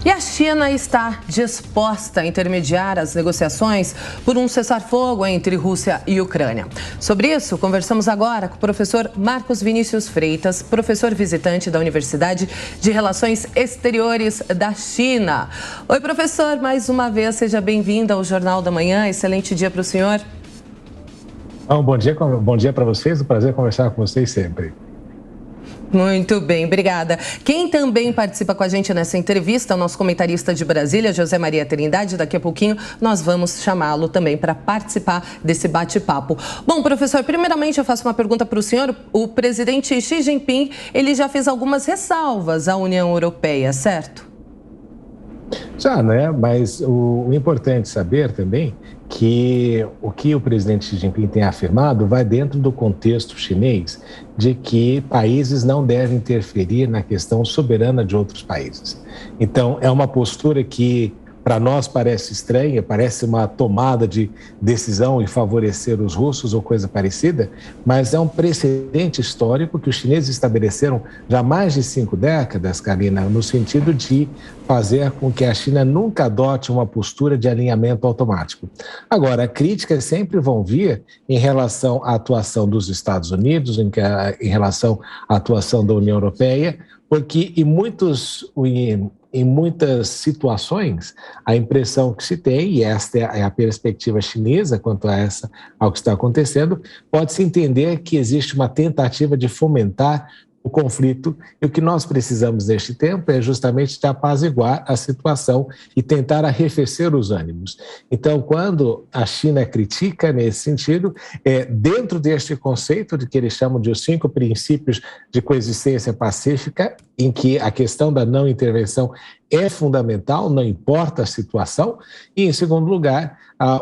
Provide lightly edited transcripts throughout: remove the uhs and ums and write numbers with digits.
E a China está disposta a intermediar as negociações por um cessar-fogo entre Rússia e Ucrânia. Sobre isso, conversamos agora com o professor Marcos Vinícius Freitas, professor visitante da Universidade de Relações Exteriores da China. Oi, professor, mais uma vez, seja bem-vindo ao Jornal da Manhã. Excelente dia para o senhor. Bom dia para vocês, um prazer conversar com vocês sempre. Muito bem, obrigada. Quem também participa com a gente nessa entrevista é o nosso comentarista de Brasília, José Maria Trindade. Daqui a pouquinho nós vamos chamá-lo também para participar desse bate-papo. Bom, professor, primeiramente eu faço uma pergunta para o senhor. O presidente Xi Jinping, ele já fez algumas ressalvas à União Europeia, certo? Já, né? Mas o importante saber também que o que o presidente Xi Jinping tem afirmado vai dentro do contexto chinês de que países não devem interferir na questão soberana de outros países. Então, é uma postura que para nós parece estranha, parece uma tomada de decisão em favorecer os russos ou coisa parecida, mas é um precedente histórico que os chineses estabeleceram já há mais de 5 décadas, Karina, no sentido de fazer com que a China nunca adote uma postura de alinhamento automático. Agora, críticas sempre vão vir em relação à atuação dos Estados Unidos, em relação à atuação da União Europeia, porque em muitas situações, a impressão que se tem, e esta é a perspectiva chinesa quanto ao que está acontecendo, pode-se entender que existe uma tentativa de fomentar o conflito, e o que nós precisamos neste tempo é justamente de apaziguar a situação e tentar arrefecer os ânimos. Então, quando a China critica nesse sentido, dentro deste conceito de que eles chamam de os 5 princípios de coexistência pacífica, em que a questão da não intervenção é fundamental, não importa a situação, e, em segundo lugar,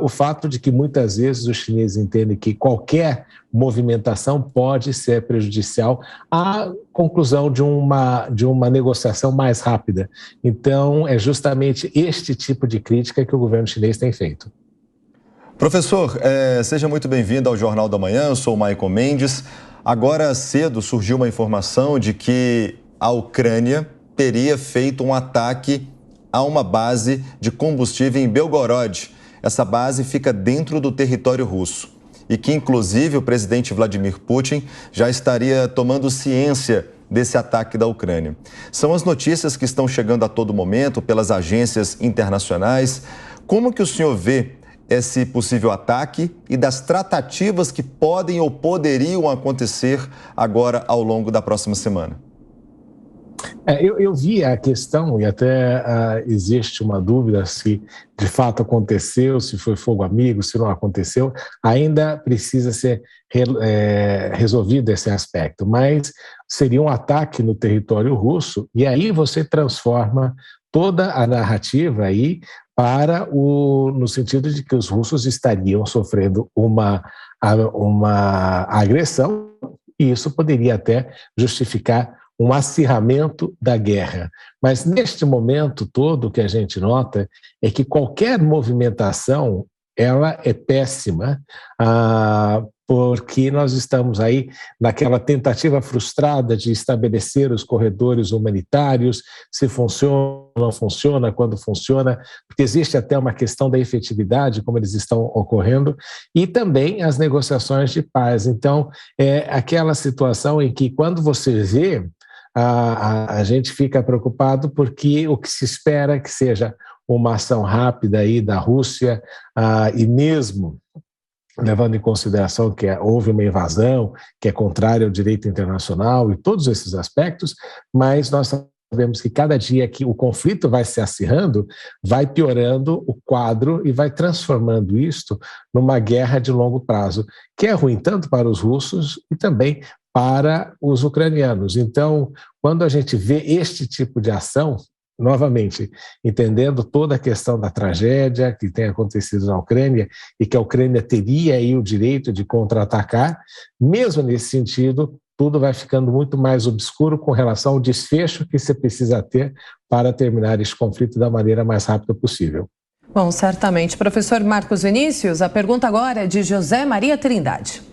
o fato de que muitas vezes os chineses entendem que qualquer movimentação pode ser prejudicial à conclusão de uma negociação mais rápida. Então, é justamente este tipo de crítica que o governo chinês tem feito. Professor, seja muito bem-vindo ao Jornal da Manhã, eu sou o Maicon Mendes. Agora cedo surgiu uma informação de que a Ucrânia teria feito um ataque a uma base de combustível em Belgorod. Essa base fica dentro do território russo e que, inclusive, o presidente Vladimir Putin já estaria tomando ciência desse ataque da Ucrânia. São as notícias que estão chegando a todo momento pelas agências internacionais. Como que o senhor vê esse possível ataque e das tratativas que podem ou poderiam acontecer agora ao longo da próxima semana? Eu vi a questão e até existe uma dúvida se de fato aconteceu, se foi fogo amigo, se não aconteceu. Ainda precisa ser resolvido esse aspecto, mas seria um ataque no território russo e aí você transforma toda a narrativa aí no sentido de que os russos estariam sofrendo uma agressão e isso poderia até justificar um acirramento da guerra. Mas neste momento todo o que a gente nota é que qualquer movimentação ela é péssima, porque nós estamos aí naquela tentativa frustrada de estabelecer os corredores humanitários, se funciona, não funciona, quando funciona, porque existe até uma questão da efetividade, como eles estão ocorrendo, e também as negociações de paz. Então, é aquela situação em que quando você vê, a gente fica preocupado porque o que se espera é que seja uma ação rápida aí da Rússia e mesmo levando em consideração que houve uma invasão, que é contrária ao direito internacional e todos esses aspectos, mas nós sabemos que cada dia que o conflito vai se acirrando, vai piorando o quadro e vai transformando isto numa guerra de longo prazo, que é ruim tanto para os russos e também para os ucranianos. Então, quando a gente vê este tipo de ação, novamente, entendendo toda a questão da tragédia que tem acontecido na Ucrânia e que a Ucrânia teria aí o direito de contra-atacar, mesmo nesse sentido, tudo vai ficando muito mais obscuro com relação ao desfecho que você precisa ter para terminar esse conflito da maneira mais rápida possível. Bom, certamente. Professor Marcos Vinícius, a pergunta agora é de José Maria Trindade.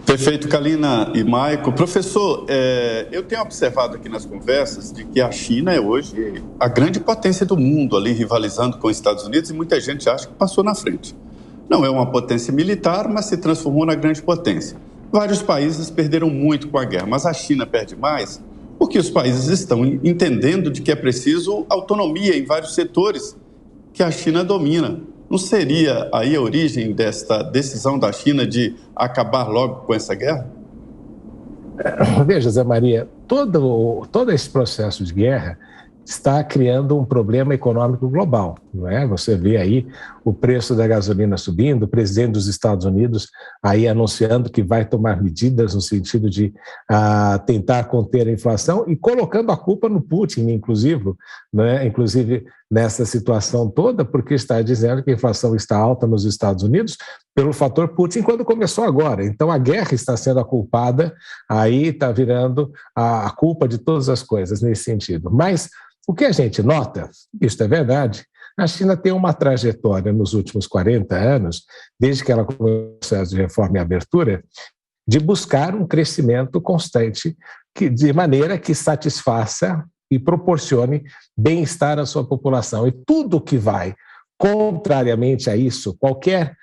Perfeito, Kalina e Maico. Professor, eu tenho observado aqui nas conversas de que a China é hoje a grande potência do mundo, ali rivalizando com os Estados Unidos, e muita gente acha que passou na frente. Não é uma potência militar, mas se transformou na grande potência. Vários países perderam muito com a guerra, mas a China perde mais porque os países estão entendendo de que é preciso autonomia em vários setores que a China domina. Não seria aí a origem desta decisão da China de acabar logo com essa guerra? Veja, Zé Maria, todo esse processo de guerra está criando um problema econômico global, não é? Você vê aí o preço da gasolina subindo, o presidente dos Estados Unidos aí anunciando que vai tomar medidas no sentido de tentar conter a inflação e colocando a culpa no Putin, inclusive, né? Inclusive nessa situação toda, porque está dizendo que a inflação está alta nos Estados Unidos pelo fator Putin quando começou agora. Então a guerra está sendo a culpada, aí está virando a culpa de todas as coisas nesse sentido. Mas o que a gente nota, isso é verdade, a China tem uma trajetória nos últimos 40 anos, desde que ela começou o processo de reforma e abertura, de buscar um crescimento constante, de maneira que satisfaça e proporcione bem-estar à sua população. E tudo que vai contrariamente a isso, qualquer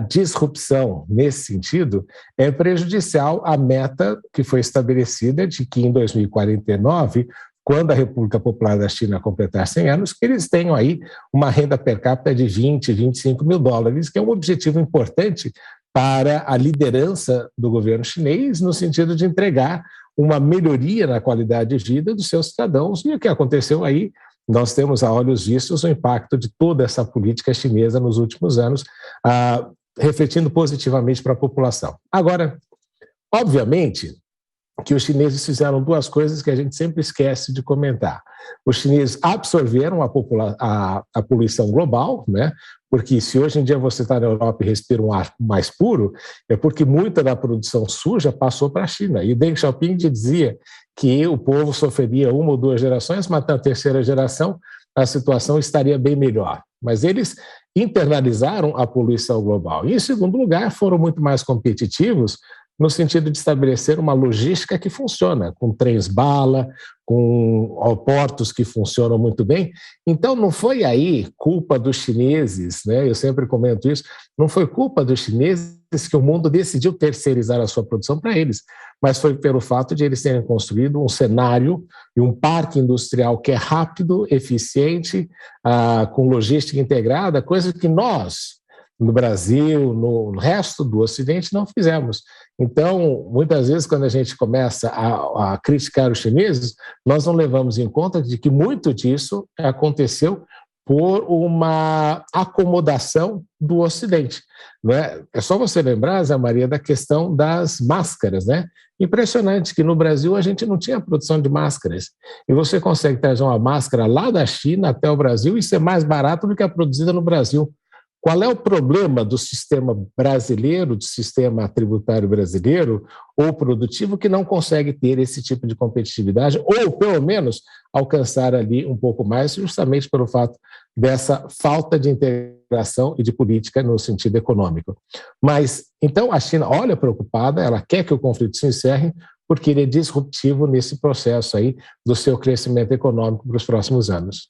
disrupção nesse sentido, é prejudicial à meta que foi estabelecida de que em 2049, quando a República Popular da China completar 100 anos, que eles tenham aí uma renda per capita de 20, 25 mil dólares, que é um objetivo importante para a liderança do governo chinês, no sentido de entregar uma melhoria na qualidade de vida dos seus cidadãos. E o que aconteceu aí, nós temos a olhos vistos o impacto de toda essa política chinesa nos últimos anos, refletindo positivamente para a população. Agora, obviamente, que os chineses fizeram duas coisas que a gente sempre esquece de comentar. Os chineses absorveram a poluição global, né? Porque se hoje em dia você está na Europa e respira um ar mais puro, é porque muita da produção suja passou para a China. E Deng Xiaoping dizia que o povo sofreria uma ou duas gerações, mas na terceira geração a situação estaria bem melhor. Mas eles internalizaram a poluição global. E, em segundo lugar, foram muito mais competitivos no sentido de estabelecer uma logística que funciona, com trens-bala, com portos que funcionam muito bem. Então, não foi aí culpa dos chineses, né? Eu sempre comento isso, não foi culpa dos chineses que o mundo decidiu terceirizar a sua produção para eles, mas foi pelo fato de eles terem construído um cenário e um parque industrial que é rápido, eficiente, com logística integrada, coisa que nós, no Brasil, no resto do Ocidente, não fizemos. Então, muitas vezes, quando a gente começa a criticar os chineses, nós não levamos em conta de que muito disso aconteceu por uma acomodação do Ocidente. Não é? É só você lembrar, Zé Maria, da questão das máscaras, né? Impressionante que no Brasil a gente não tinha produção de máscaras. E você consegue trazer uma máscara lá da China até o Brasil e ser mais barato do que a produzida no Brasil. Qual é o problema do sistema brasileiro, do sistema tributário brasileiro ou produtivo que não consegue ter esse tipo de competitividade ou, pelo menos, alcançar ali um pouco mais, justamente pelo fato dessa falta de integração e de política no sentido econômico. Mas, então, a China olha preocupada, ela quer que o conflito se encerre porque ele é disruptivo nesse processo aí do seu crescimento econômico para os próximos anos.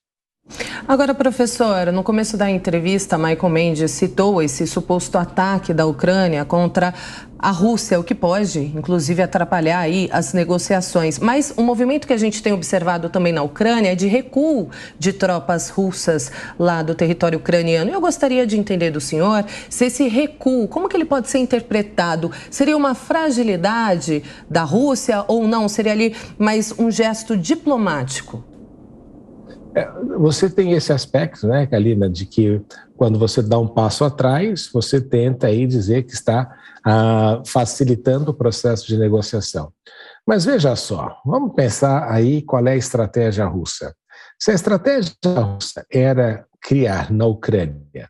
Agora, professora, no começo da entrevista, Michael Mendes citou esse suposto ataque da Ucrânia contra a Rússia, o que pode, inclusive, atrapalhar aí as negociações. Mas um movimento que a gente tem observado também na Ucrânia é de recuo de tropas russas lá do território ucraniano. Eu gostaria de entender do senhor se esse recuo, como que ele pode ser interpretado? Seria uma fragilidade da Rússia ou não? Seria ali mais um gesto diplomático? Você tem esse aspecto, né, Kalina, de que quando você dá um passo atrás, você tenta aí dizer que está facilitando o processo de negociação. Mas veja só, vamos pensar aí qual é a estratégia russa. Se a estratégia russa era criar na Ucrânia,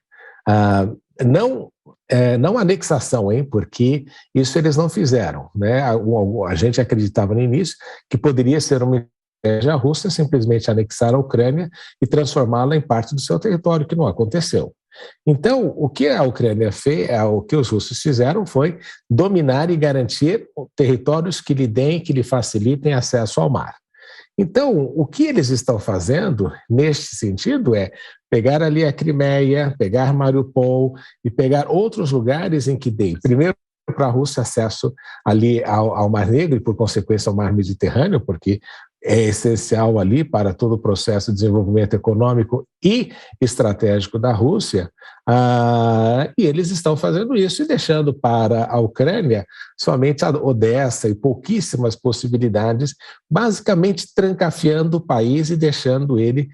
não anexação, porque isso eles não fizeram, né? A gente acreditava no início que poderia ser uma estratégia russa simplesmente anexar a Ucrânia e transformá-la em parte do seu território, que não aconteceu. Então, o que a Ucrânia fez, o que os russos fizeram foi dominar e garantir territórios que lhe facilitem acesso ao mar. Então, o que eles estão fazendo neste sentido é pegar ali a Crimeia, pegar Mariupol e pegar outros lugares em que deem, primeiro, para a Rússia acesso ali ao Mar Negro e, por consequência, ao Mar Mediterrâneo, porque é essencial ali para todo o processo de desenvolvimento econômico e estratégico da Rússia, e eles estão fazendo isso e deixando para a Ucrânia somente a Odessa e pouquíssimas possibilidades, basicamente trancafiando o país e deixando ele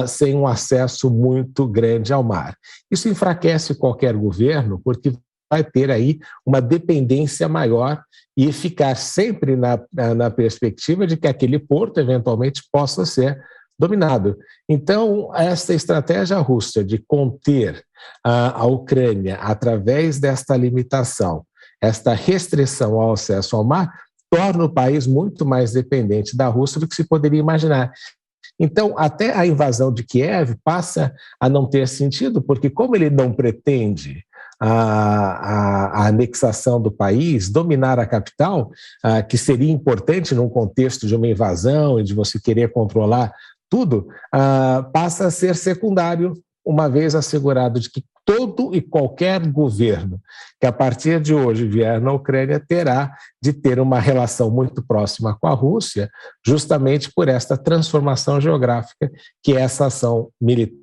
sem um acesso muito grande ao mar. Isso enfraquece qualquer governo, porque vai ter aí uma dependência maior e ficar sempre na perspectiva de que aquele porto eventualmente possa ser dominado. Então, essa estratégia russa de conter a Ucrânia através desta limitação, esta restrição ao acesso ao mar, torna o país muito mais dependente da Rússia do que se poderia imaginar. Então, até a invasão de Kiev passa a não ter sentido, porque como ele não pretende a anexação do país, dominar a capital, que seria importante num contexto de uma invasão e de você querer controlar tudo, passa a ser secundário, uma vez assegurado de que todo e qualquer governo que a partir de hoje vier na Ucrânia terá de ter uma relação muito próxima com a Rússia, justamente por esta transformação geográfica que essa ação militar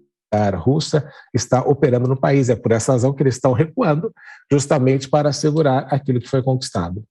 russa está operando no país. É por essa razão que eles estão recuando, justamente para assegurar aquilo que foi conquistado.